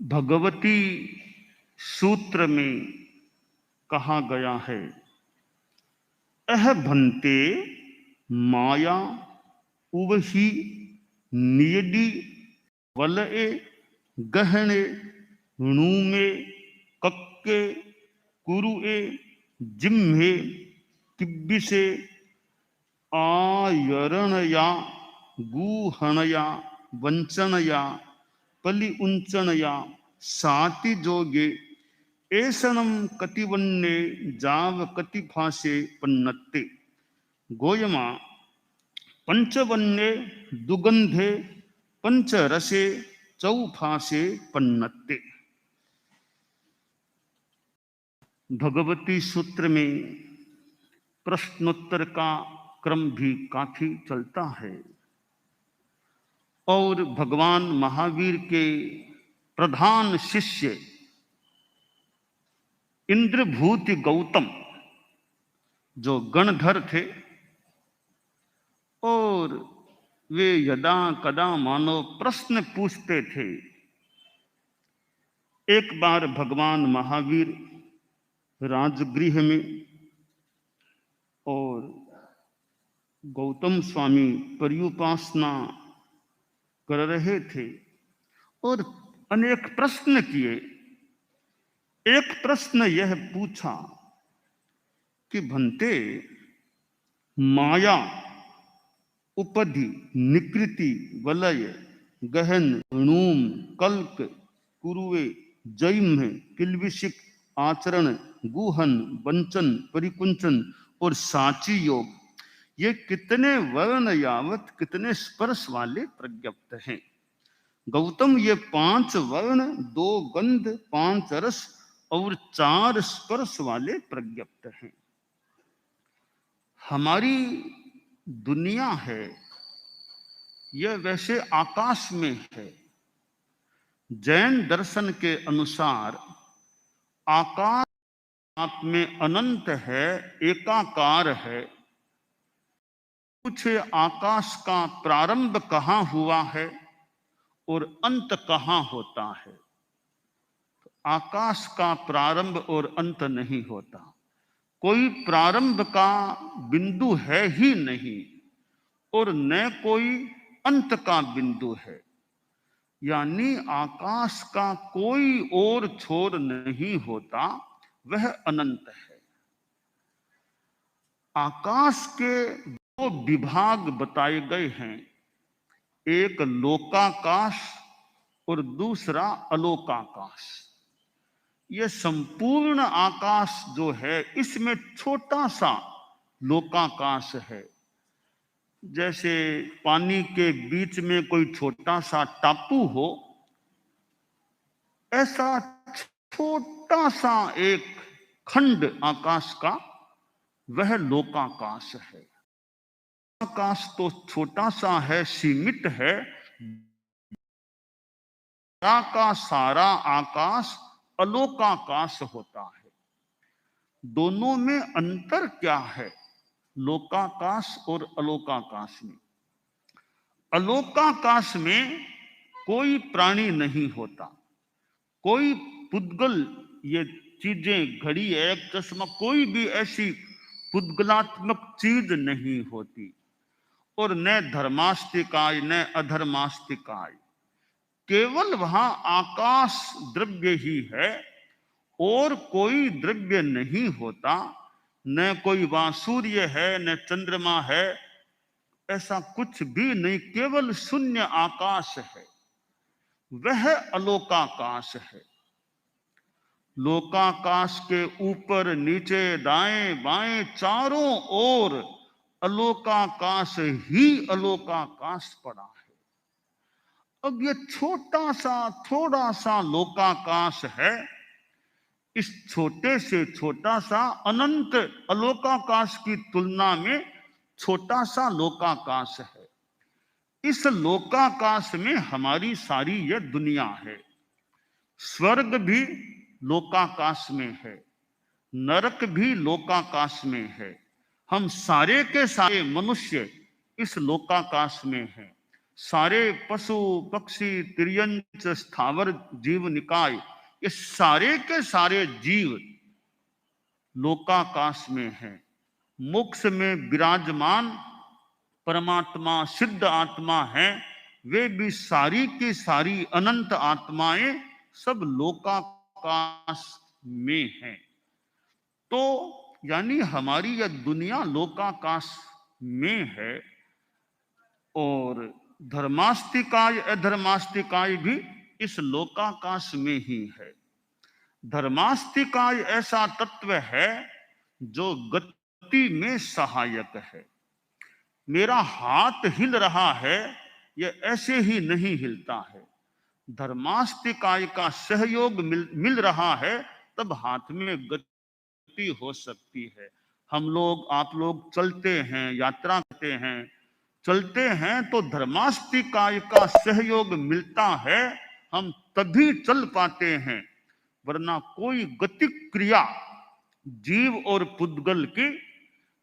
भगवती सूत्र में कहा गया है, अह भन्ते माया उवही नियडी वलए गहने णूमे कक्के कुरुए जिम्हे किब्बिसे आयरणया गूहणया वंचनया पलि उंचनया साति जोगे ऐसनम कतिवन्ने जाव कतिभाषे पन्नत्ते गोयमा पंचवन्ने दुगंधे पंचरसे चौभाषे पन्नत्ते। भगवती सूत्र में प्रश्नोत्तर का क्रम भी काफी चलता है और भगवान महावीर के प्रधान शिष्य इंद्रभूति गौतम जो गणधर थे और वे यदा कदा मानो प्रश्न पूछते थे। एक बार भगवान महावीर राजगृह में और गौतम स्वामी पर्युपासना कर रहे थे और अनेक प्रश्न किए। एक प्रश्न यह पूछा कि भन्ते माया उपधि निकृति वलय गहन णूम कल्क कुरुए जैम किल्विषिक आचरण गुहन वंचन परिकुंचन और साची योग, ये कितने वर्ण यावत कितने स्पर्श वाले प्रज्ञप्त हैं। गौतम, ये 5 वर्ण 2 गंध 5 रस और 4 स्पर्श वाले प्रज्ञप्त हैं। हमारी दुनिया है यह वैसे आकाश में है। जैन दर्शन के अनुसार आकाश आप में अनंत है, एकाकार है। पूछे आकाश का प्रारंभ कहाँ हुआ है और अंत कहाँ होता है? तो आकाश का प्रारंभ और अंत नहीं होता, कोई प्रारंभ का बिंदु है ही नहीं और न कोई अंत का बिंदु है, यानी आकाश का कोई और छोर नहीं होता, वह अनंत है। आकाश के 2 विभाग बताए गए हैं, एक लोकाकाश और दूसरा अलोकाकाश। यह संपूर्ण आकाश जो है इसमें छोटा सा लोकाकाश है। जैसे पानी के बीच में कोई छोटा सा टापू हो, ऐसा छोटा सा एक खंड आकाश का वह लोकाकाश है। आकाश तो छोटा सा है, सीमित है। का सारा आकाश अलोकाकाश होता है। दोनों में अंतर क्या है लोकाकाश और अलोकाकाश में? अलोकाकाश में कोई प्राणी नहीं होता, कोई पुद्गल, ये चीजें घड़ी एक चश्मा कोई भी ऐसी पुद्गलात्मक चीज नहीं होती और न धर्मास्तिकाय न अधर्मास्तिकाय, केवल वहां आकाश द्रव्य ही है और कोई द्रव्य नहीं होता। न कोई वहां सूर्य है न चंद्रमा है, ऐसा कुछ भी नहीं, केवल शून्य आकाश है, वह अलोकाकाश है। लोकाकाश के ऊपर नीचे दाएं बाएं चारों ओर अलोकाकाश ही अलोकाकाश पड़ा है। अब ये छोटा सा थोड़ा सा लोकाकाश है, इस छोटे से छोटा सा अनंत अलोकाकाश की तुलना में छोटा सा लोकाकाश है। इस लोकाकाश में हमारी सारी यह दुनिया है। स्वर्ग भी लोकाकाश में है, नरक भी लोकाकाश में है। हम सारे के सारे मनुष्य इस लोकाकाश में हैं। सारे पशु पक्षी तिर्यंच स्थावर जीव निकाय, ये सारे के सारे जीव लोकाकाश में हैं। मोक्ष में विराजमान परमात्मा सिद्ध आत्मा है, वे भी सारी की सारी अनंत आत्माएं सब लोकाकाश में हैं। तो यानी हमारी यह दुनिया लोकाकाश में है और धर्मास्तिकाय अधर्मास्तिकाय भी इस लोकाकाश में ही है। धर्मास्तिकाय ऐसा तत्व है जो गति में सहायक है। मेरा हाथ हिल रहा है, यह ऐसे ही नहीं हिलता है। धर्मास्तिकाय का सहयोग मिल रहा है, तब हाथ में गति हो सकती है। हम लोग आप लोग चलते हैं, यात्रा करते हैं, चलते हैं तो धर्मास्तिकाय का सहयोग मिलता है, हम तभी चल पाते हैं, वरना कोई गति क्रिया जीव और पुद्गल की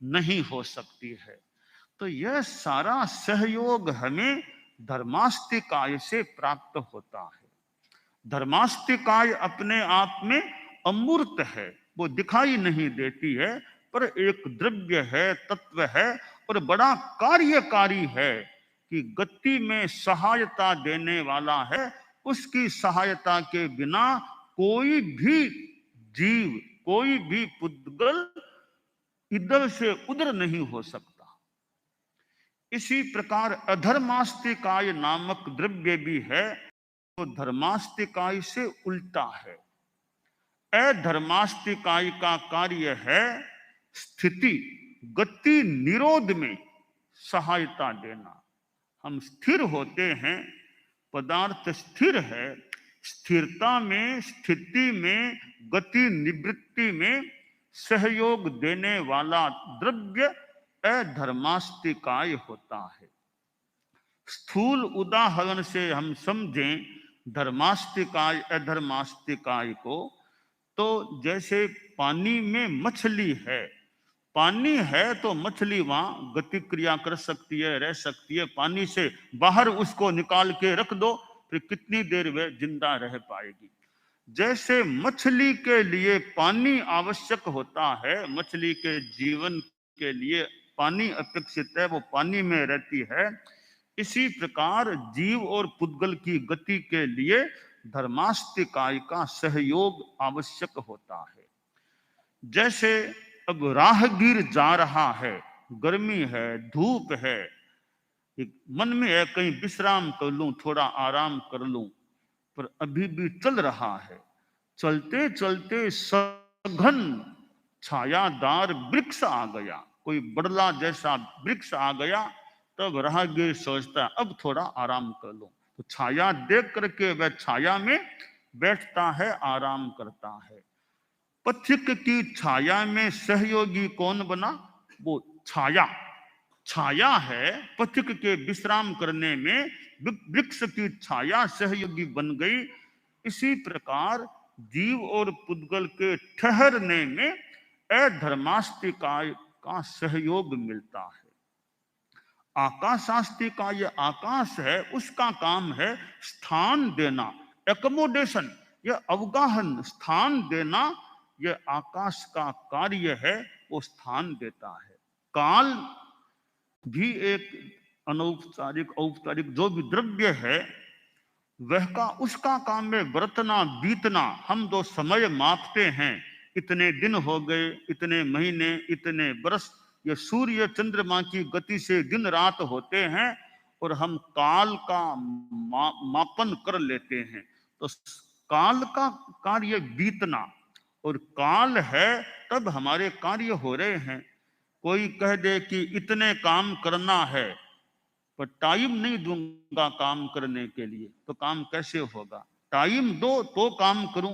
नहीं हो सकती है। तो यह सारा सहयोग हमें धर्मास्तिकाय से प्राप्त होता है। धर्मास्तिकाय अपने आप में अमूर्त है, वो दिखाई नहीं देती है, पर एक द्रव्य है, तत्व है और बड़ा कार्यकारी है कि गति में सहायता देने वाला है। उसकी सहायता के बिना कोई भी जीव, कोई भी पुद्गल इधर से उधर नहीं हो सकता। इसी प्रकार अधर्मास्तिकाय नामक द्रव्य भी है, तो धर्मास्तिकाय से उल्टा है। अधर्मास्तिकाय का कार्य है स्थिति, गति निरोध में सहायता देना। हम स्थिर होते हैं, पदार्थ स्थिर है, स्थिरता में, स्थिति में, गति निवृत्ति में सहयोग देने वाला द्रव्य अधर्मास्तिकाय होता है। स्थूल उदाहरण से हम समझें धर्मास्तिकाय अधर्मास्तिकाय को, तो जैसे पानी में मछली है, पानी है तो मछली वहां गति क्रिया कर सकती है, रह सकती है। पानी से बाहर उसको निकाल के रख दो, फिर कितनी देर वह जिंदा रह पाएगी। जैसे मछली के लिए पानी आवश्यक होता है, मछली के जीवन के लिए पानी अपेक्षित है, वो पानी में रहती है। इसी प्रकार जीव और पुद्गल की गति के लिए धर्मास्तिकाय का सहयोग आवश्यक होता है। जैसे अब राहगीर जा रहा है, गर्मी है, धूप है, मन में है कहीं विश्राम कर लूं, थोड़ा आराम कर लूं, पर अभी भी चल रहा है। चलते चलते सघन छायादार वृक्ष आ गया, कोई बड़ला जैसा वृक्ष आ गया, तब राहगीर सोचता है अब थोड़ा आराम कर लो। तो छाया देख करके वह छाया में बैठता है, आराम करता है। पथिक की छाया में सहयोगी कौन बना? वो छाया, छाया है। पथिक के विश्राम करने में वृक्ष की छाया सहयोगी बन गई। इसी प्रकार जीव और पुद्गल के ठहरने में अधर्मास्तिकाय का सहयोग मिलता है। आकाशास्तिकाय आकाश है, उसका काम है स्थान देना, एकोमोडेशन, यह अवगाहन, स्थान देना, यह आकाश का कार्य है, वो स्थान देता है। काल भी एक अनौपचारिक औपचारिक जो भी द्रव्य है, वह का उसका काम है बरतना, बीतना। हम जो समय मापते हैं, इतने दिन हो गए, इतने महीने, इतने बरस, ये सूर्य चंद्रमा की गति से दिन रात होते हैं और हम काल का मापन कर लेते हैं। तो काल का कार्य बीतना, और काल है तब हमारे कार्य हो रहे हैं। कोई कह दे कि इतने काम करना है, पर टाइम नहीं दूंगा काम करने के लिए, तो काम कैसे होगा? टाइम दो तो काम करूं।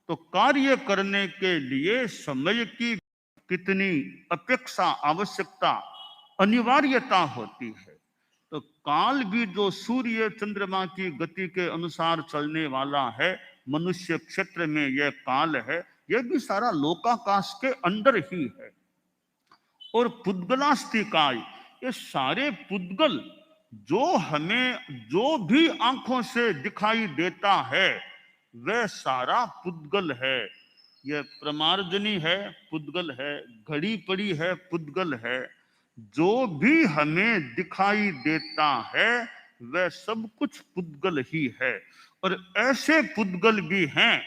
तो कार्य करने के लिए समय की कितनी अपेक्षा, आवश्यकता, अनिवार्यता होती है। तो काल भी जो सूर्य चंद्रमा की गति के अनुसार चलने वाला है, मनुष्य क्षेत्र में यह काल है, यह भी सारा लोकाकाश के अंदर ही है। और पुद्गलास्तिकाय, ये सारे पुद्गल जो हमें जो भी आंखों से दिखाई देता है वह सारा पुद्गल है। यह प्रमार्जनी है, पुद्गल है, घड़ी पड़ी है, पुद्गल है। जो भी हमें दिखाई देता है वह सब कुछ पुद्गल ही है। और ऐसे पुद्गल भी हैं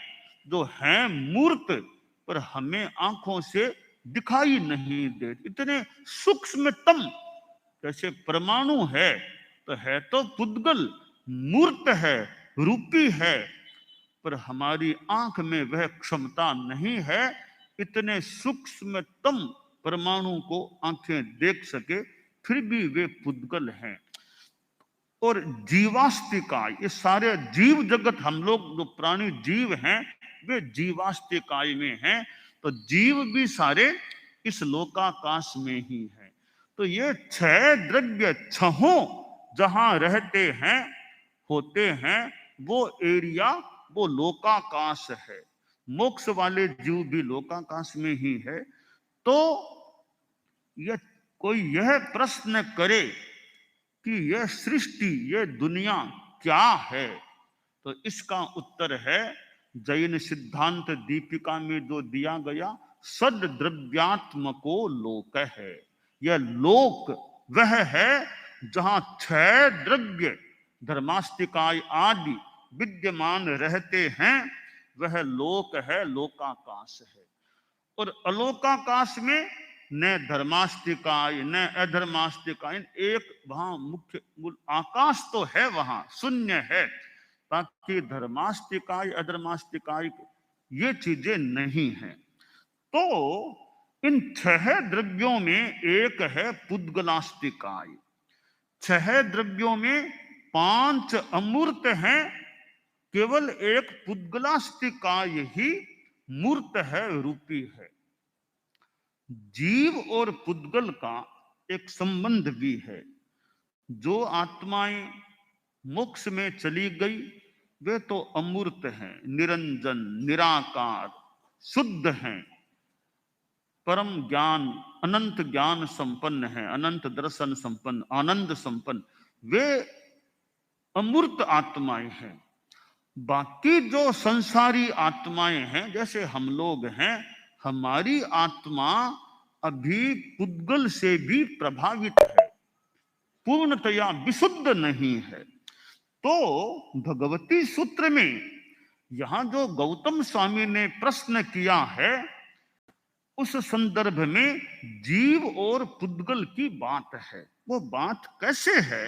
जो हैं मूर्त पर हमें आंखों से दिखाई नहीं देते। इतने सूक्ष्मतम, जैसे परमाणु है तो पुद्गल, मूर्त है, रूपी है, पर हमारी आंख में वह क्षमता नहीं है इतने सूक्ष्मतम परमाणु को आंखें देख सके, फिर भी वे पुद्गल हैं। और जीवास्तिकाय, ये सारे जीव जगत, हम लोग जो प्राणी जीव हैं वे जीवास्तिकाय में हैं। तो जीव भी सारे इस लोकाकाश में ही हैं। तो ये छह द्रव्य छहों जहां रहते हैं, होते हैं, वो एरिया, वो लोकाकाश है। मोक्ष वाले जीव भी लोकाकाश में ही है। तो ये कोई यह प्रश्न करे कि यह सृष्टि, यह दुनिया क्या है, तो इसका उत्तर है जैन सिद्धांत दीपिका में जो दिया गया, सद द्रव्यात्मको लोक है। यह लोक वह है जहां छह द्रव्य धर्मास्तिकाय आदि विद्यमान रहते हैं, वह लोक है, लोकाकाश है। और अलोकाकाश में न धर्मास्तिकाय न अधर्मास्तिकाय, एक वहां मुख्य मूल आकाश तो है, वहां शून्य है, बाकी धर्मास्तिकाय अधर्मास्तिकाय ये चीजें नहीं है। तो इन छह द्रव्यों में एक है पुद्गलास्तिकाय। छह द्रव्यों में पांच अमूर्त हैं, केवल एक पुद्गलास्तिकाय ही मूर्त है, रूपी है। जीव और पुद्गल का एक संबंध भी है। जो आत्माएं मोक्ष में चली गई वे तो अमूर्त हैं, निरंजन, निराकार, शुद्ध हैं, परम ज्ञान, अनंत ज्ञान संपन्न है, अनंत दर्शन संपन्न, आनंद संपन्न, वे अमूर्त आत्माएं हैं। बाकी जो संसारी आत्माएं हैं, जैसे हम लोग हैं, हमारी आत्मा अभी पुद्गल से भी प्रभावित है, पूर्णतया विशुद्ध नहीं है। तो भगवती सूत्र में यहां जो गौतम स्वामी ने प्रश्न किया है, उस संदर्भ में जीव और पुद्गल की बात है। वो बात कैसे है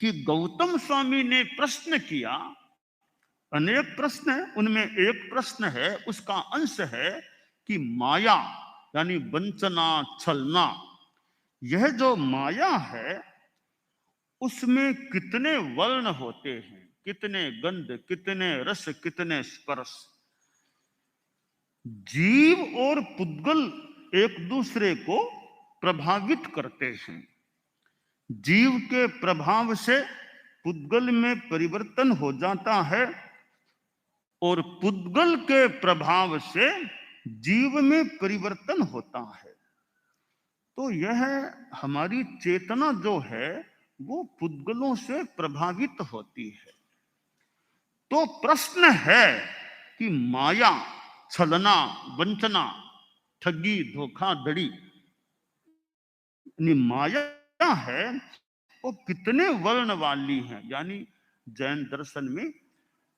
कि गौतम स्वामी ने प्रश्न किया, अनेक प्रश्न है, उनमें एक प्रश्न है, उसका अंश है कि माया यानी वंचना, छलना, यह जो माया है उसमें कितने वर्ण होते हैं, कितने गंध, कितने रस, कितने स्पर्श। जीव और पुद्गल एक दूसरे को प्रभावित करते हैं। जीव के प्रभाव से पुद्गल में परिवर्तन हो जाता है और पुद्गल के प्रभाव से जीव में परिवर्तन होता है। तो यह हमारी चेतना जो है वो पुद्गलों से प्रभावित होती है। तो प्रश्न है कि माया, छलना, वंचना, ठगी, धोखाधड़ी, माया है वो कितने वर्ण वाली है। यानी जैन दर्शन में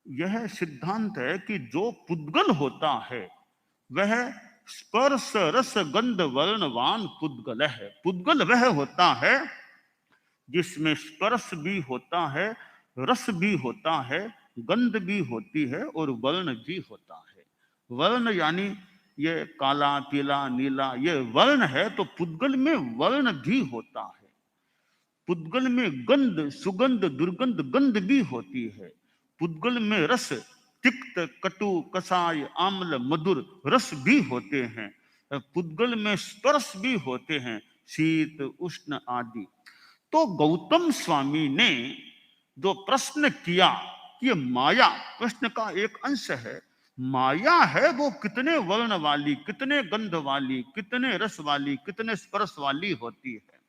यह सिद्धांत है कि जो पुद्गल होता है वह स्पर्श रस गंध वर्णवान पुद्गल है। पुद्गल वह होता है जिसमें स्पर्श भी होता है, रस भी होता है, गंध भी होती है और वर्ण भी होता है। वर्ण यानी ये काला, पीला, नीला, ये वर्ण है। तो पुद्गल में वर्ण भी होता है। पुद्गल में गंध, सुगंध, दुर्गंध, गंध भी होती है। पुद्गल में रस, तिक्त, कटु, कसाय, आम्ल, मधुर रस भी होते हैं। पुद्गल में स्पर्श भी होते हैं, शीत, उष्ण आदि। तो गौतम स्वामी ने जो प्रश्न किया कि ये माया, प्रश्न का एक अंश है, माया है वो कितने वर्ण वाली, कितने गंध वाली, कितने रस वाली, कितने स्पर्श वाली होती है।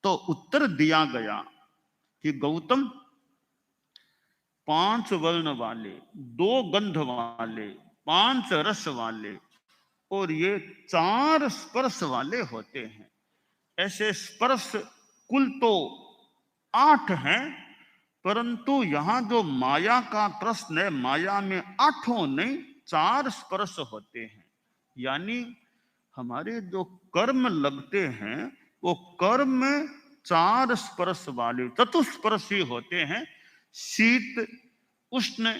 तो उत्तर दिया गया कि गौतम 5 वर्ण वाले, 2 गंध वाले, 5 रस वाले और ये 4 स्पर्श वाले होते हैं। ऐसे स्पर्श कुल तो 8 हैं, परंतु यहां जो माया का प्रश्न है, माया में 8 नहीं 4 स्पर्श होते हैं। यानी हमारे जो कर्म लगते हैं वो कर्म में 4 स्पर्श वाले चतुस्पर्शी होते हैं। शीत, उष्ण,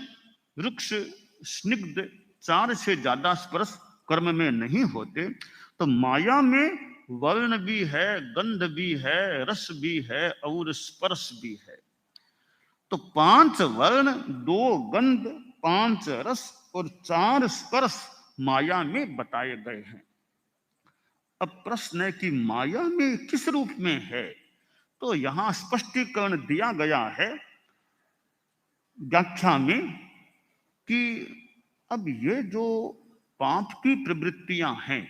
रुक्ष, स्निग्ध, 4 से ज्यादा स्पर्श कर्म में नहीं होते। तो माया में वर्ण भी है, गंध भी है, रस भी है और स्पर्श भी है। तो 5 वर्ण, 2 गंध, 5 रस और 4 स्पर्श माया में बताए गए हैं। अब प्रश्न है कि माया में किस रूप में है? तो यहां स्पष्टीकरण दिया गया है व्याख्या में कि अब ये जो पाप की प्रवृत्तियां हैं,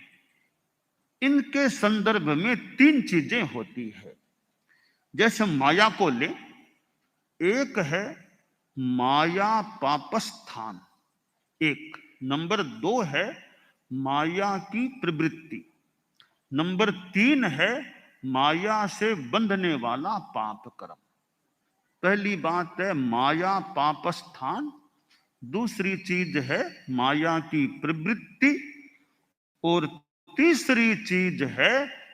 इनके संदर्भ में 3 चीजें होती है। जैसे माया को ले, एक है माया पापस्थान, एक नंबर 2 है माया की प्रवृत्ति, नंबर 3 है माया से बंधने वाला पाप कर्म। पहली बात है माया पापस्थान, दूसरी चीज है माया की प्रवृत्ति और तीसरी चीज है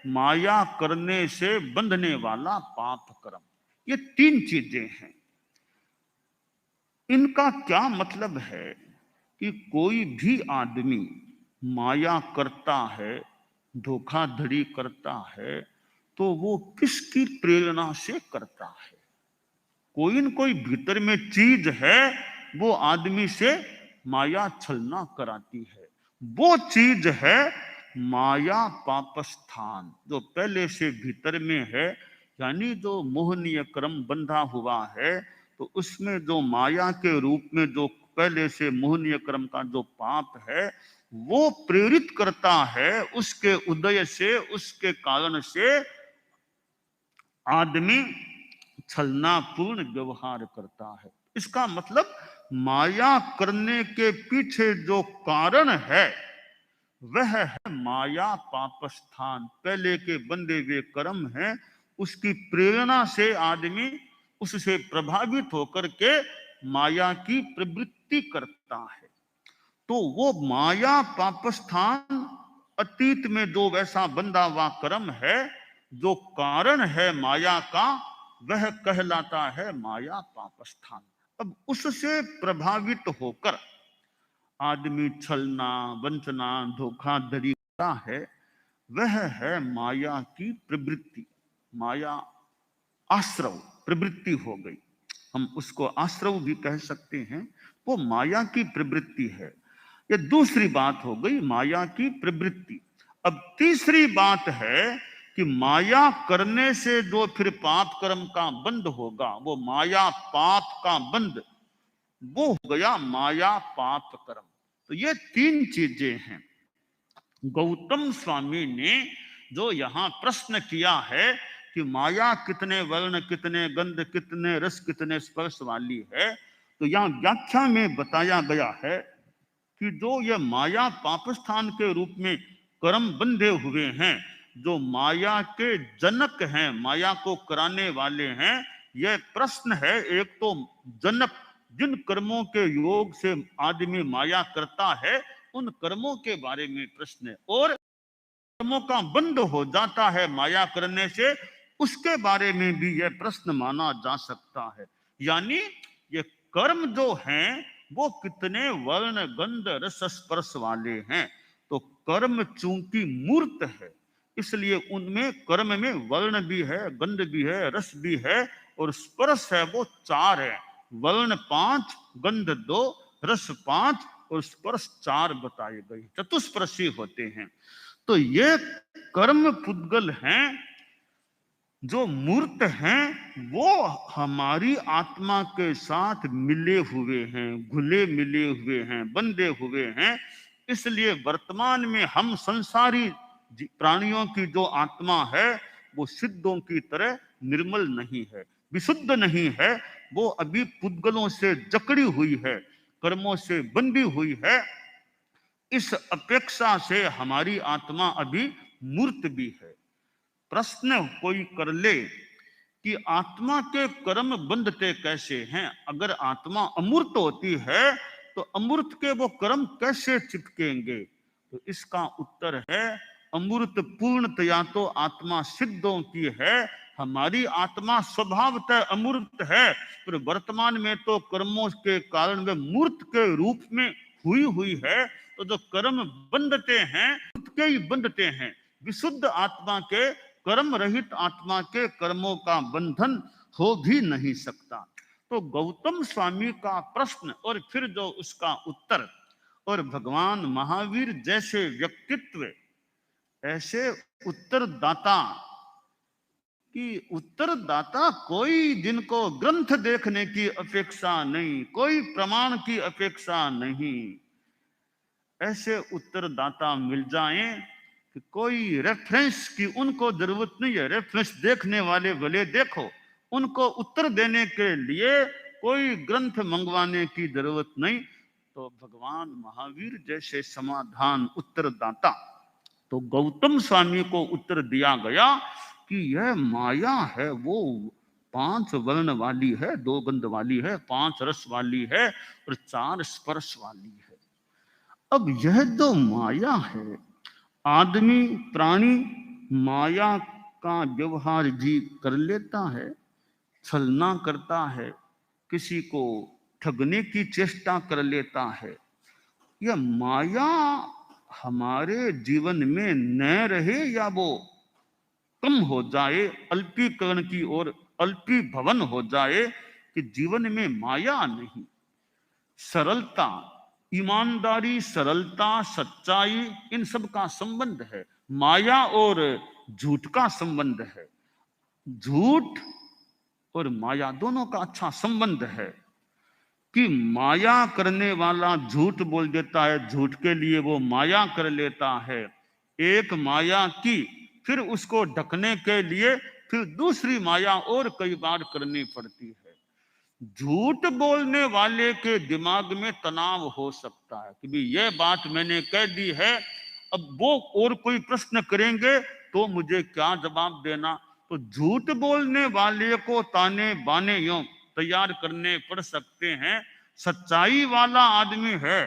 माया करने से बंधने वाला पाप कर्म। ये 3 चीजें हैं। इनका क्या मतलब है कि कोई भी आदमी माया करता है, धोखाधड़ी करता है, तो वो किसकी प्रेरणा से करता है? कोई न कोई भीतर में चीज है, वो आदमी से माया छलना कराती है। वो चीज है माया पापस्थान, जो पहले से भीतर में है। यानी जो मोहनीय क्रम बंधा हुआ है, तो उसमें जो माया के रूप में जो पहले से मोहनीय क्रम का जो पाप है, वो प्रेरित करता है। उसके उदय से, उसके कारण से आदमी छलनापूर्ण व्यवहार करता है। इसका मतलब माया करने के पीछे जो कारण है वह है माया पापस्थान। पहले के बंधे हुए कर्म है, उसकी प्रेरणा से आदमी उससे प्रभावित होकर के माया की प्रवृत्ति करता है। तो वो माया पापस्थान अतीत में जो वैसा बंधा हुआ कर्म है, जो कारण है माया का, वह कहलाता है माया पापस्थान। अब उससे प्रभावित होकर आदमी छलना, वंचना, धोखाधड़ी करता है, वह है माया की प्रवृत्ति। माया आश्रव प्रवृत्ति हो गई, हम उसको आश्रव भी कह सकते हैं। वो माया की प्रवृत्ति है। ये दूसरी बात हो गई माया की प्रवृत्ति। अब तीसरी बात है कि माया करने से जो फिर पाप कर्म का बंध होगा, वो माया पाप का बंध, वो हो गया माया पाप कर्म। तो ये 3 चीजें हैं। गौतम स्वामी ने जो यहां प्रश्न किया है कि माया कितने वर्ण, कितने गंध, कितने रस, कितने स्पर्श वाली है, तो यहां व्याख्या में बताया गया है कि जो यह माया पापस्थान के रूप में कर्म बंधे हुए हैं, जो माया के जनक हैं, माया को कराने वाले हैं, यह प्रश्न है। एक तो जनक, जिन कर्मों के योग से आदमी माया करता है, उन कर्मों के बारे में प्रश्न है। और कर्मों का बंध हो जाता है माया करने से, उसके बारे में भी यह प्रश्न माना जा सकता है। यानी ये कर्म जो हैं वो कितने वर्ण, गंध, रस, स्पर्श वाले हैं। तो कर्म चूंकि मूर्त है, इसलिए उनमें कर्म में वर्ण भी है, गंध भी है, रस भी है और स्पर्श है वो 4 है। वर्ण 5, गंध 2, रस 5 और स्पर्श 4 बताए गए, चतुस्पर्शी होते हैं। तो ये कर्म पुद्गल हैं जो मूर्त हैं, वो हमारी आत्मा के साथ मिले हुए हैं, घुले मिले हुए हैं, बंधे हुए हैं। इसलिए वर्तमान में हम संसारी प्राणियों की जो आत्मा है, वो सिद्धों की तरह निर्मल नहीं है, विशुद्ध नहीं है। वो अभी पुद्गलों से जकड़ी हुई है, कर्मों से बंधी हुई है। इस अपेक्षा से हमारी आत्मा अभी मूर्त भी है। प्रश्न कोई कर ले कि आत्मा के कर्म बंधते कैसे हैं? अगर आत्मा अमूर्त होती है तो अमूर्त के वो कर्म कैसे चिपकेंगे? तो इसका उत्तर है, अमूर्त पूर्णतया तो आत्मा सिद्धों की है। हमारी आत्मा स्वभावतः अमूर्त है, पर वर्तमान में तो कर्मों के कारण वे मूर्त के रूप में हुई है। तो जो कर्म बंधते हैं मूर्त के ही बंधते हैं। विशुद्ध आत्मा के, कर्म रहित आत्मा के कर्मों का बंधन हो भी नहीं सकता। तो गौतम स्वामी का प्रश्न और फिर जो उसका उत्तर, और भगवान महावीर जैसे व्यक्तित्व, ऐसे उत्तरदाता कि उत्तरदाता कोई जिनको ग्रंथ देखने की अपेक्षा नहीं, कोई प्रमाण की अपेक्षा नहीं, ऐसे उत्तरदाता मिल जाएं कि कोई रेफरेंस की उनको जरूरत नहीं है। रेफरेंस देखने वाले भले देखो, उनको उत्तर देने के लिए कोई ग्रंथ मंगवाने की जरूरत नहीं। तो भगवान महावीर जैसे समाधान उत्तरदाता, तो गौतम स्वामी को उत्तर दिया गया कि यह माया है, वो 5 वर्ण वाली है, 2 गंध वाली है, 5 रस वाली है और 4 स्पर्श वाली है। अब यह जो माया है, आदमी प्राणी माया का व्यवहार जी कर लेता है, छलना करता है, किसी को ठगने की चेष्टा कर लेता है। यह माया हमारे जीवन में न रहे या वो कम हो जाए, अल्पीकरण की ओर अल्पी भवन हो जाए, कि जीवन में माया नहीं, सरलता, ईमानदारी, सरलता, सच्चाई, इन सब का संबंध है। माया और झूठ का संबंध है। झूठ और माया दोनों का अच्छा संबंध है कि माया करने वाला झूठ बोल देता है, झूठ के लिए वो माया कर लेता है। एक माया की, फिर उसको ढकने के लिए फिर दूसरी माया और कई बार करनी पड़ती है। झूठ बोलने वाले के दिमाग में तनाव हो सकता है कि भी ये बात मैंने कह दी है, अब वो और कोई प्रश्न करेंगे तो मुझे क्या जवाब देना। तो झूठ बोलने वाले को ताने बाने यूं तैयार करने पड़ सकते हैं। सच्चाई वाला आदमी है,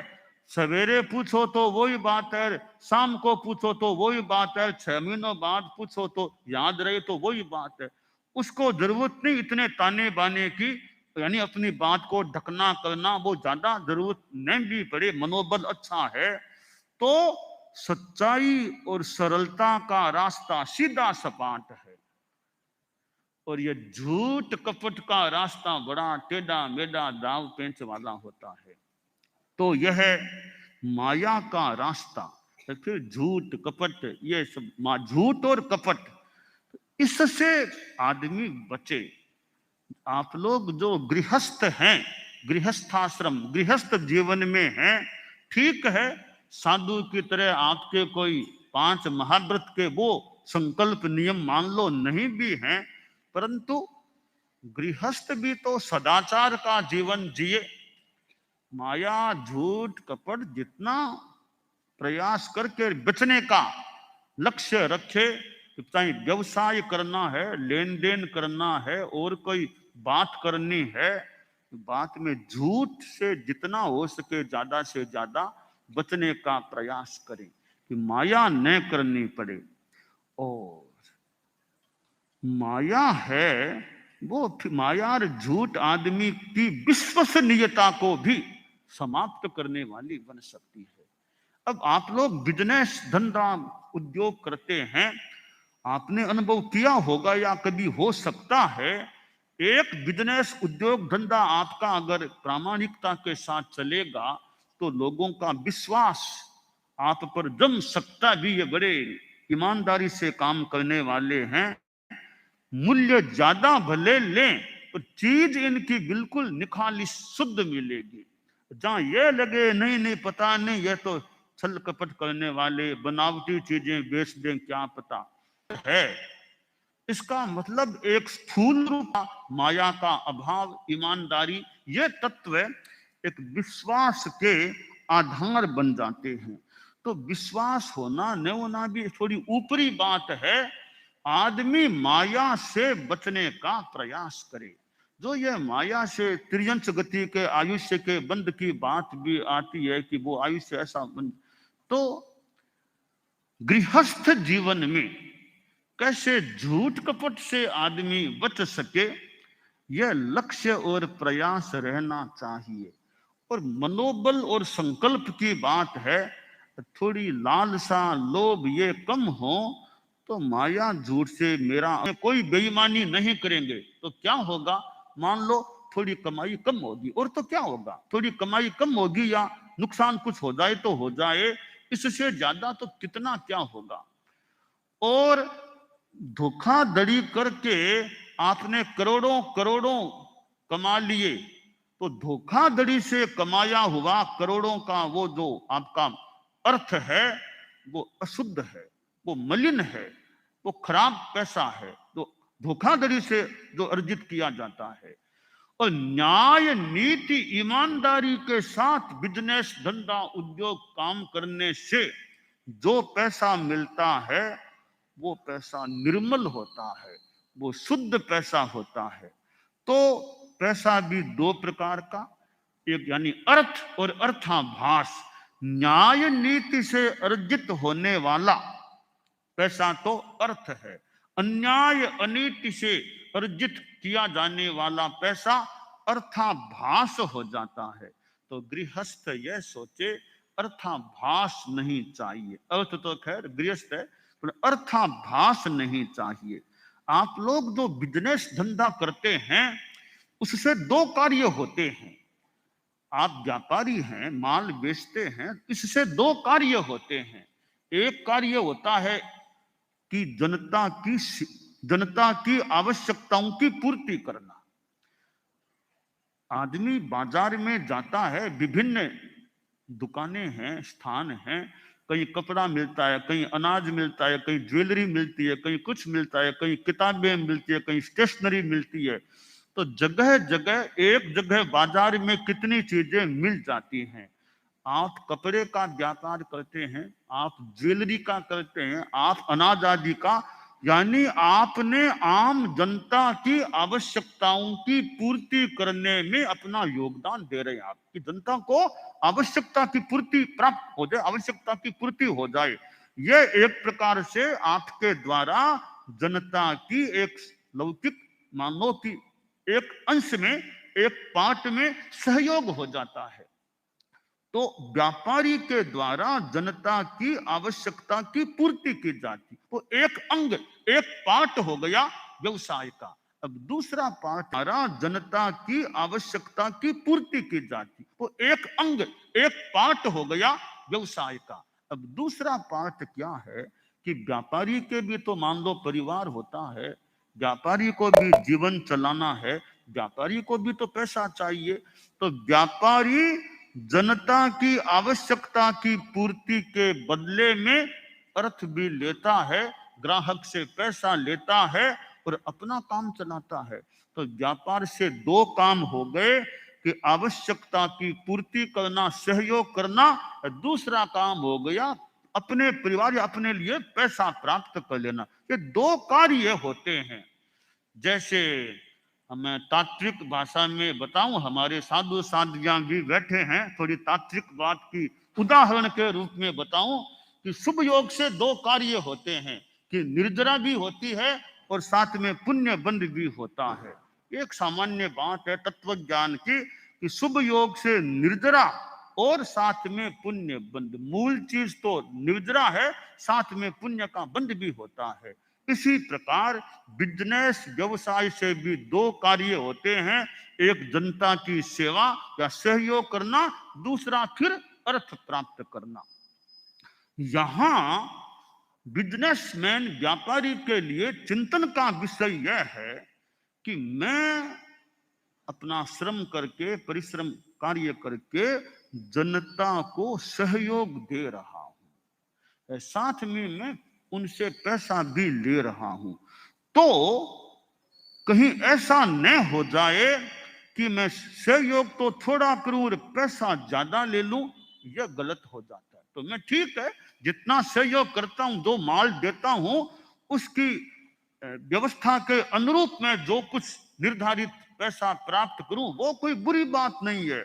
सवेरे पूछो तो वही बात है, शाम को पूछो तो वही बात है, 6 महीनों बाद पूछो तो याद रहे तो वही बात है। उसको जरूरत नहीं इतने ताने बाने की, यानी अपनी बात को ढकना करना, वो ज्यादा जरूरत नहीं भी पड़े, मनोबल अच्छा है। तो सच्चाई और सरलता का रास्ता सीधा सपाट है, और ये झूठ कपट का रास्ता बड़ा टेढ़ा मेढ़ा दाव पेंच वाला होता है। तो यह माया का रास्ता, तो फिर झूठ कपट, ये सब झूठ और कपट, इससे आदमी बचे। आप लोग जो गृहस्थ हैं, गृहस्थाश्रम गृहस्थ जीवन में हैं, ठीक है, साधु की तरह आपके कोई 5 महाव्रत के वो संकल्प नियम मान लो नहीं भी हैं, परंतु गृहस्थ भी तो सदाचार का जीवन जिए। माया झूठ कपट जितना प्रयास करके बचने का लक्ष्य रखे, चाहे व्यवसाय करना है, लेन देन करना है और कोई बात करनी है, बात में झूठ से जितना हो सके ज्यादा से ज्यादा बचने का प्रयास करें कि माया न करनी पड़े। और माया है वो, माया और झूठ आदमी की विश्वसनीयता को भी समाप्त करने वाली बन सकती है। अब आप लोग बिजनेस धंधा उद्योग करते हैं, आपने अनुभव किया होगा या कभी हो सकता है, एक बिजनेस उद्योग धंधा आपका अगर प्रामाणिकता के साथ चलेगा तो लोगों का विश्वास आप पर जम सकता भी। ये बड़े ईमानदारी से काम करने वाले हैं, मूल्य ज्यादा भले लें तो चीज इनकी बिल्कुल निखालिस शुद्ध मिलेगी। जहां ये लगे नहीं नहीं पता नहीं, ये तो छल कपट करने वाले बनावटी चीजें बेच दें क्या पता है। इसका मतलब एक स्थूल रूप माया का अभाव, ईमानदारी, ये तत्व एक विश्वास के आधार बन जाते हैं। तो विश्वास होना न होना भी थोड़ी ऊपरी बात है। आदमी माया से बचने का प्रयास करे। जो ये माया से त्रियंश गति के आयुष्य के बंध की बात भी आती है कि वो आयुष्य ऐसा बंध, तो गृहस्थ जीवन में कैसे झूठ कपट से आदमी बच सके, यह लक्ष्य और प्रयास रहना चाहिए। और मनोबल और संकल्प की बात है, थोड़ी लालसा लोभ ये कम हो तो माया झूठ से मेरा कोई बेईमानी नहीं करेंगे तो क्या होगा। मान लो थोड़ी कमाई कम होगी, और तो क्या होगा, थोड़ी कमाई कम होगी या नुकसान कुछ हो जाए तो हो जाए, इससे ज्यादा तो कितना क्या होगा। और धोखाधड़ी करके आपने करोड़ों करोड़ों कमा लिए, तो धोखाधड़ी से कमाया हुआ करोड़ों का वो जो आपका अर्थ है वो अशुद्ध है, वो मलिन है, वो खराब पैसा है जो धोखाधड़ी से जो अर्जित किया जाता है। और न्याय नीति ईमानदारी के साथ बिजनेस धंधा उद्योग काम करने से जो पैसा मिलता है वो पैसा निर्मल होता है, वो शुद्ध पैसा होता है। तो पैसा भी दो प्रकार का, एक यानी अर्थ और अर्थाभास। न्याय नीति से अर्जित होने वाला पैसा तो अर्थ है, अन्याय अनीति से अर्जित किया जाने वाला पैसा अर्थाभास हो जाता है। तो गृहस्थ यह सोचे अर्थाभास नहीं चाहिए, अर्थ तो खैर गृहस्थ है पर अर्थाभास नहीं चाहिए। आप लोग जो बिजनेस धंधा करते हैं उससे दो कार्य होते हैं। आप व्यापारी हैं, माल बेचते हैं, इससे दो कार्य होते हैं। एक कार्य होता है कि जनता की आवश्यकताओं की पूर्ति करना। आदमी बाजार में जाता है, विभिन्न दुकानें हैं, स्थान हैं, कहीं कपड़ा मिलता है, कहीं अनाज मिलता है, कहीं ज्वेलरी मिलती है, कहीं कुछ मिलता है, कहीं किताबें मिलती है, कहीं स्टेशनरी मिलती है। तो जगह जगह एक जगह बाजार में कितनी चीजें मिल जाती हैं। आप कपड़े का व्यापार करते हैं, आप ज्वेलरी का करते हैं, आप अनाज आदि का, यानी आपने आम जनता की आवश्यकताओं की पूर्ति करने में अपना योगदान दे रहे हैं। आपकी जनता को आवश्यकता की पूर्ति प्राप्त हो जाए, आवश्यकता की पूर्ति हो जाए, यह एक प्रकार से आपके द्वारा जनता की एक लौकिक मानव की एक अंश में, एक पार्ट में सहयोग हो जाता है। तो व्यापारी के द्वारा जनता की आवश्यकता की पूर्ति की जाती, वो एक अंग, एक पार्ट हो गया व्यवसाय का। अब दूसरा पार्ट द्वारा जनता की आवश्यकता की पूर्ति की जाती, वो एक अंग, एक पार्ट हो गया व्यवसाय का। अब दूसरा पार्ट क्या है कि व्यापारी के भी तो मान लो परिवार होता है, व्यापारी को भी जीवन चलाना है, व्यापारी को भी तो पैसा चाहिए। तो व्यापारी जनता की आवश्यकता की पूर्ति के बदले में अर्थ भी लेता है, ग्राहक से पैसा लेता है और अपना काम चलाता है। तो व्यापार से दो काम हो गए कि आवश्यकता की पूर्ति करना, सहयोग करना, दूसरा काम हो गया अपने परिवार या अपने लिए पैसा प्राप्त कर लेना। ये दो कार्य होते हैं। जैसे मैं तात्विक भाषा में बताऊं, हमारे साधु साध्वियां भी बैठे हैं, थोड़ी तात्विक बात की उदाहरण के रूप में बताऊं कि शुभ योग से दो कार्य होते हैं कि निर्जरा भी होती है और साथ में पुण्य बंध भी होता है। एक सामान्य बात है तत्व ज्ञान की कि शुभ योग से निर्जरा और साथ में पुण्य बंध, मूल चीज तो निर्जरा है, साथ में पुण्य का बंध भी होता है। इसी प्रकार बिजनेस व्यवसाय से भी दो कार्य होते हैं, एक जनता की सेवा या सहयोग करना, दूसरा फिर अर्थ प्राप्त करना। यहां बिजनेसमैन व्यापारी के लिए चिंतन का विषय यह है कि मैं अपना श्रम करके, परिश्रम कार्य करके जनता को सहयोग दे रहा हूं, साथ में मैं उनसे पैसा भी ले रहा हूं। तो कहीं ऐसा न हो जाए कि मैं सहयोग तो थोड़ा करूं और पैसा ज्यादा ले लूं, यह गलत हो जाता है। तो मैं ठीक है, जितना सहयोग करता हूं, जो माल देता हूं, उसकी व्यवस्था के अनुरूप मैं जो कुछ निर्धारित पैसा प्राप्त करूं, वो कोई बुरी बात नहीं है।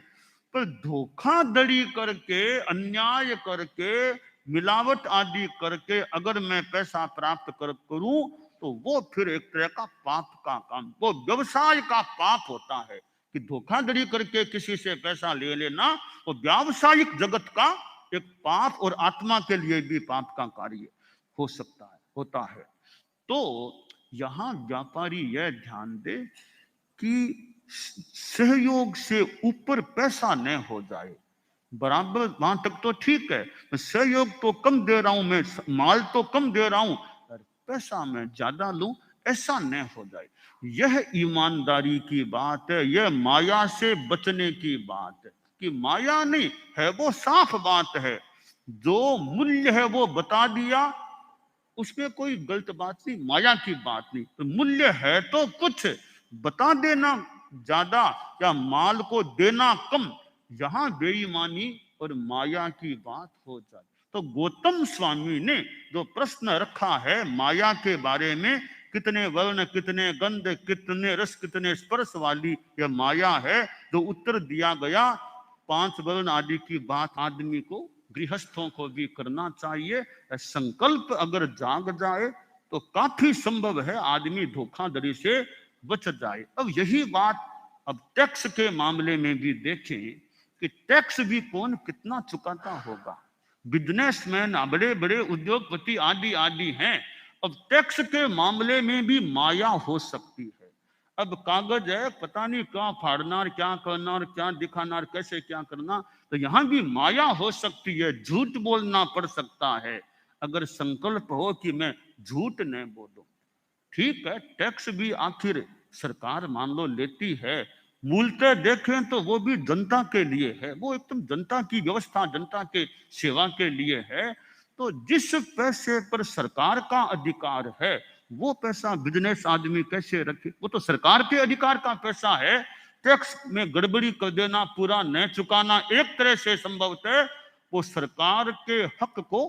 पर धोखाधड़ी करके, अन्याय करके, मिलावट आदि करके अगर मैं पैसा प्राप्त करूं, तो वो फिर एक तरह का पाप का काम, वो व्यवसाय का पाप होता है। कि धोखाधड़ी करके किसी से पैसा ले लेना, वो व्यावसायिक जगत का एक पाप और आत्मा के लिए भी पाप का कार्य हो सकता है, होता है। तो यहां व्यापारी यह ध्यान दे कि सहयोग से ऊपर पैसा न हो जाए। बराबर वहां तक तो ठीक है, मैं सहयोग तो कम दे रहा हूं, मैं माल तो कम दे रहा हूं, पैसा मैं ज्यादा लूं, ऐसा न हो जाए। यह ईमानदारी की बात है, यह माया से बचने की बात है। कि माया नहीं है, वो साफ बात है, जो मूल्य है वो बता दिया, उसमें कोई गलत बात नहीं, माया की बात नहीं। तो मूल्य है तो कुछ बता देना ज्यादा या माल को देना कम, यहां बेईमानी और माया की बात हो जाए। तो गौतम स्वामी ने जो प्रश्न रखा है माया के बारे में, कितने वर्ण, कितने गंध, कितने रस, कितने स्पर्श वाली यह माया है, जो उत्तर दिया गया, 5 वर्ण आदि की बात आदमी को, गृहस्थों को भी करना चाहिए। संकल्प अगर जाग जाए तो काफी संभव है आदमी धोखाधड़ी से बच जाए। अब यही बात अब टैक्स के मामले में भी देखें कि टैक्स भी कौन कितना चुकाता होगा। बिजनेसमैन, बड़े बड़े उद्योगपति आदि आदि हैं। अब टैक्स के मामले में भी माया हो सकती है। अब कागज है, पता नहीं क्या फाड़ना, क्या करना और क्या दिखाना और कैसे क्या करना, तो यहां भी माया हो सकती है, झूठ बोलना पड़ सकता है। अगर संकल्प हो कि मैं झूठ नहीं बोलूं, ठीक है, टैक्स भी आखिर सरकार मान लो लेती है, मूलतः देखें तो वो भी जनता के लिए है, वो एकदम जनता की व्यवस्था, जनता के सेवा के लिए है। तो जिस पैसे पर सरकार का अधिकार है, वो पैसा बिजनेस आदमी कैसे रखे? वो तो सरकार के अधिकार का पैसा है। टैक्स में गड़बड़ी कर देना, पूरा न चुकाना, एक तरह से संभवतः वो सरकार के हक को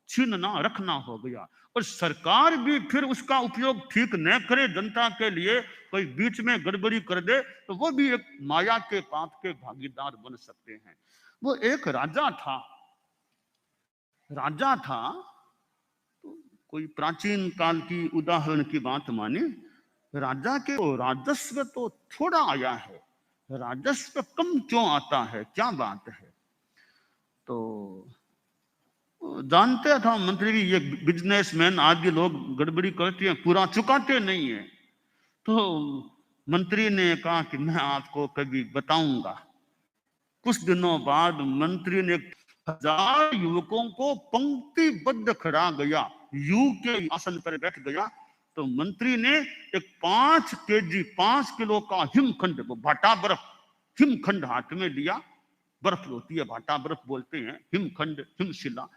छीनना, रखना हो गया। और सरकार भी फिर उसका उपयोग ठीक न करे जनता के लिए, कोई बीच में गड़बड़ी कर दे, तो वो भी एक माया के पाप के भागीदार बन सकते हैं। वो एक राजा था, तो कोई प्राचीन काल की उदाहरण की बात माने, राजा के तो राजस्व तो थोड़ा आया है, राजस्व कम क्यों आता है, क्या बात है? तो जानते था मंत्री भी ये बिजनेसमैन आदि लोग गड़बड़ी करते हैं, पूरा चुकाते नहीं है। तो मंत्री ने कहा कि मैं आपको कभी बताऊंगा। कुछ दिनों बाद मंत्री ने 1000 युवकों को पंक्तिबद्ध खड़ा गया, यू के आसन पर बैठ गया। तो मंत्री ने एक 5 केजी 5 किलो का हिमखंड, वो भाटा बर्फ, हिमखंड हाथ में लिया। बर्फ होती है, भाटा बर्फ बोलते हैं, हिमखंड, हिमशिला।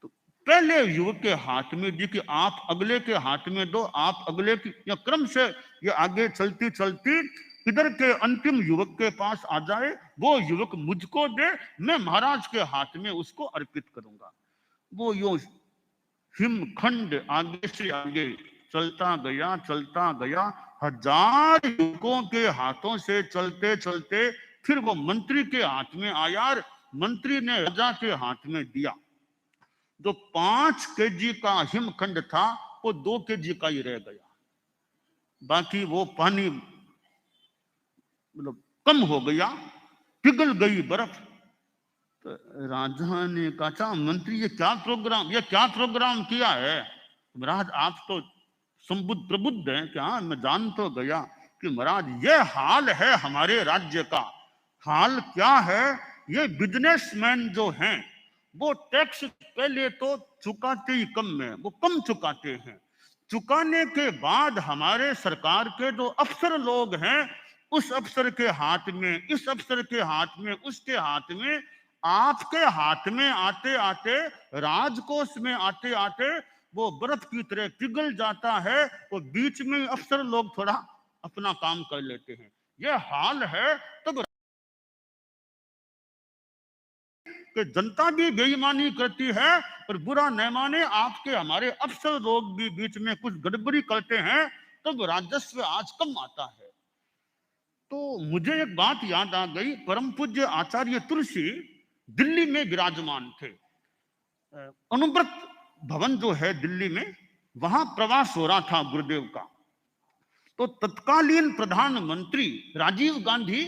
तो पहले युवक के हाथ में दी कि आप अगले के हाथ में दो, आप अगले की, या क्रम से ये आगे चलती चलती इधर के अंतिम युवक के पास आ जाए, वो युवक मुझको दे, मैं महाराज के हाथ में उसको अर्पित करूंगा। वो यो हिमखंड आगे से आगे चलता गया, चलता गया, 1000 युवकों के हाथों से चलते चलते फिर वो मंत्री के हाथ में आया और मंत्री ने राजा के हाथ में दिया। जो 5 केजी का हिमखंड था, वो 2 केजी का ही रह गया। बाकी वो पानी मतलब कम हो गया, पिघल गई बर्फ। तो राजा ने कहा, मंत्री ये क्या प्रोग्राम किया है? महाराज आप तो संबुद्ध प्रबुद्ध हैं क्या? मैं जान तो गया कि महाराज ये हाल है हमारे राज्य का। हाल क्या है? ये बिजनेसमैन जो हैं वो टैक्स पहले तो चुकाते ही कम में, वो कम चुकाते हैं। चुकाने के बाद हमारे सरकार के जो अफसर लोग हैं, उस अफसर के हाथ में, इस अफसर के हाथ में, उसके हाथ में, आपके हाथ में आते आते, राजकोष में आते आते वो बर्फ की तरह पिघल जाता है, वो बीच में अक्सर लोग थोड़ा अपना काम कर लेते हैं। यह हाल है तब कि जनता भी बेईमानी करती है और बुरा न माने आपके हमारे अफसर लोग भी बीच में कुछ गड़बड़ी करते हैं, तब राजस्व आज कम आता है। तो मुझे एक बात याद आ गई, परम पूज्य आचार्य तुलसी दिल्ली में विराजमान थे। अनुव्रत भवन जो है दिल्ली में, वहां प्रवास हो रहा था गुरुदेव का। तो तत्कालीन प्रधानमंत्री राजीव गांधी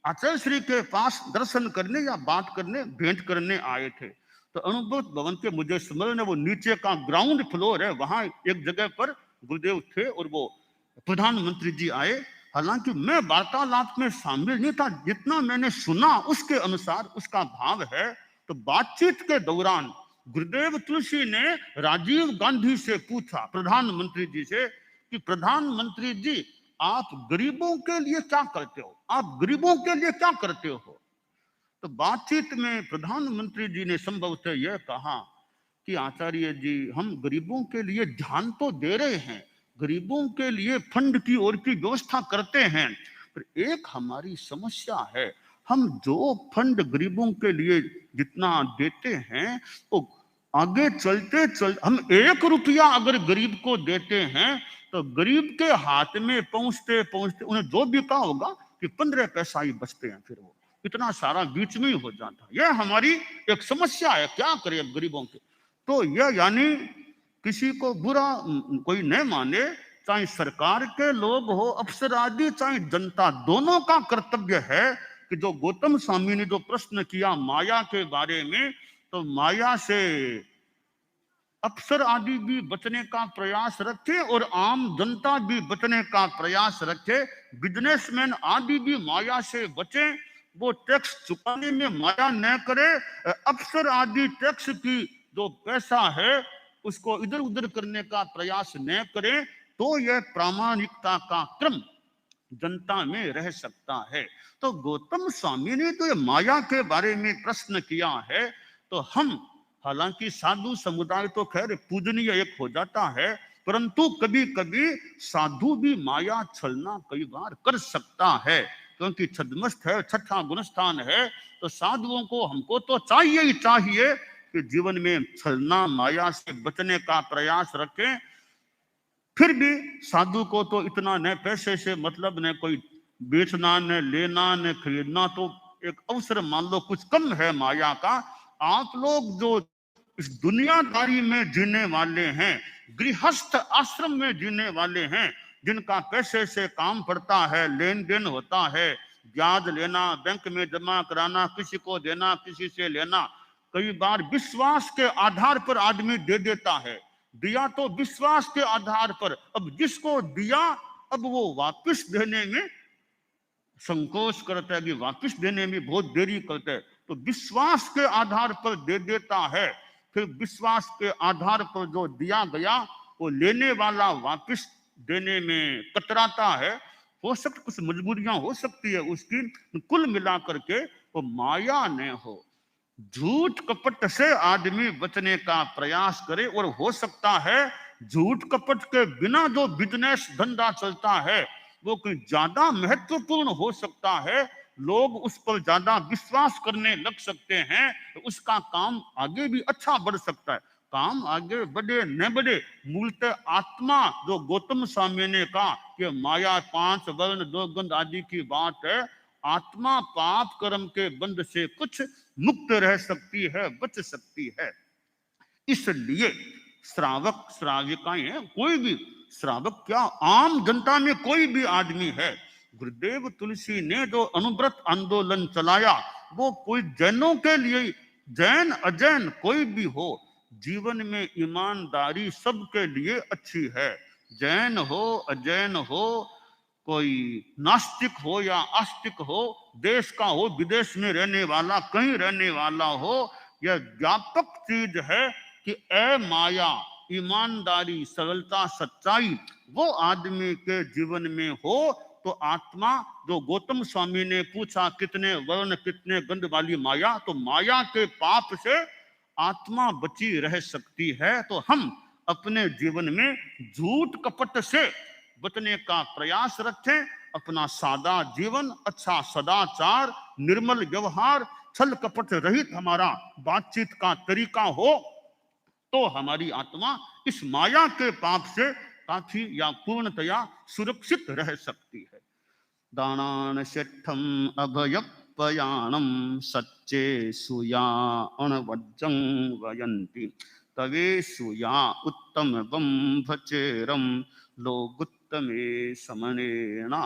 आचार्य श्री के पास दर्शन करने या बात करने, भेंट करने आए थे। तो अनुभव भवन के मुझे स्मरण है, वो नीचे का ग्राउंड फ्लोर है, वहां एक जगह पर गुरुदेव थे और वो प्रधानमंत्री जी आए। हालांकि मैं वार्तालाप में शामिल नहीं था, जितना मैंने सुना उसके अनुसार उसका भाव है। तो बातचीत के दौरान गुरुदेव तुलसी ने राजीव गांधी से पूछा, प्रधानमंत्री जी से, कि प्रधानमंत्री जी आप गरीबों के लिए क्या करते हो, आप गरीबों के लिए क्या करते हो। तो बातचीत में प्रधानमंत्री जी ने संभवतः यह कहा कि आचार्य जी हम गरीबों के लिए ध्यान तो दे रहे हैं, गरीबों के लिए फंड की और की व्यवस्था करते हैं, पर एक हमारी समस्या है, हम जो फंड गरीबों के लिए जितना देते हैं तो आगे चलते हम 1 रुपया अगर गरीब को देते हैं तो गरीब के हाथ में पहुंचते पहुंचते उन्हें जो भी कहा होगा कि 15 पैसा ही बचते हैं, फिर वो इतना सारा बीच में ही हो जाता। यह हमारी एक समस्या है, क्या करें गरीबों के। तो यह यानी किसी को बुरा कोई न माने, चाहे सरकार के लोग हो, अफसर आदि, चाहे जनता, दोनों का कर्तव्य है कि जो गौतम स्वामी ने जो प्रश्न किया माया के बारे में, तो माया से अफसर आदि भी बचने का प्रयास रखे और आम जनता भी बचने का प्रयास रखे, बिजनेसमैन आदि भी माया से बचे, वो टैक्स चुकाने में माया न करे, अफसर आदि टैक्स की जो पैसा है उसको इधर उधर करने का प्रयास न करे, तो यह प्रामाणिकता का क्रम जनता में रह सकता है। तो गौतम स्वामी ने तो माया के बारे में प्रश्न किया है, तो हम, हालांकि साधु समुदाय तो खैर पूजनीय एक हो जाता है, परंतु कभी कभी साधु भी माया छलना कई बार कर सकता है, क्योंकि छद्मस्त है, छठा गुणस्थान है। तो साधुओं को हमको तो चाहिए ही चाहिए कि जीवन में छलना माया से बचने का प्रयास रखें। फिर भी साधु को तो इतना न पैसे से मतलब, न कोई बेचना, न लेना, न खरीदना, तो एक अवसर मान लो कुछ कम है माया का। आप लोग जो इस दुनियादारी में जीने वाले हैं, गृहस्थ आश्रम में जीने वाले हैं, जिनका पैसे से काम पड़ता है, लेन देन होता है, ब्याज लेना, बैंक में जमा कराना, किसी को देना, किसी से लेना, कई बार विश्वास के आधार पर आदमी दे देता है, दिया तो विश्वास के आधार पर, अब जिसको दिया अब वो वापस देने में संकोच करता है कि वापस देने में बहुत देरी करता है, तो विश्वास के आधार पर दे देता है। फिर विश्वास के आधार पर जो दिया गया वो लेने वाला वापस देने में कतराता है। हो सकता कुछ मजबूरियां हो सकती है उसकी, कुल मिलाकर के वो माया न हो, झूठ कपट से आदमी बचने का प्रयास करे। और हो सकता है झूठ कपट के बिना जो बिजनेस धंधा चलता है वो कोई ज्यादा महत्वपूर्ण हो सकता है, लोग उस पर ज्यादा विश्वास करने लग सकते हैं, तो उसका काम आगे भी अच्छा बढ़ सकता है। काम आगे बढ़े न बढ़े, मूलतः आत्मा, जो गौतम स्वामी ने कहा कि माया 5 वर्ण 2 गंध आदि की बात है, आत्मा पाप कर्म के बंध से कुछ मुक्त रह सकती है, बच सकती है। इसलिए श्रावक श्राविकाएं, कोई भी श्रावक क्या, आम जनता में कोई भी आदमी है, गुरुदेव तुलसी ने जो अनुव्रत आंदोलन चलाया वो कोई जैनों के लिए, जैन अजैन कोई भी हो, जीवन में ईमानदारी सबके लिए अच्छी है। जैन हो अजैन हो, कोई नास्तिक हो या आस्तिक हो, देश का हो विदेश में रहने वाला, कहीं रहने वाला हो, यह व्यापक चीज है कि ए माया, ईमानदारी, सरलता, सच्चाई वो आदमी के जीवन में हो तो आत्मा, जो गौतम स्वामी ने पूछा कितने वर्ण कितने गंध वाली माया, तो माया के पाप से आत्मा बची रह सकती है। तो हम अपने जीवन में झूठ कपट से बचने का प्रयास रखें। अपना सादा जीवन, अच्छा सदाचार, निर्मल व्यवहार, छल कपट रहित हमारा बातचीत का तरीका हो, तो हमारी आत्मा इस माया के पाप से काफी या पूर्णतया सुरक्षित रह सकती है। दानान शेठम अभयपयाणम सच्चे सुया अणवज्जं वयंती तवे सुया उत्तम बम भचेरम लोगुत्तमे समनेना।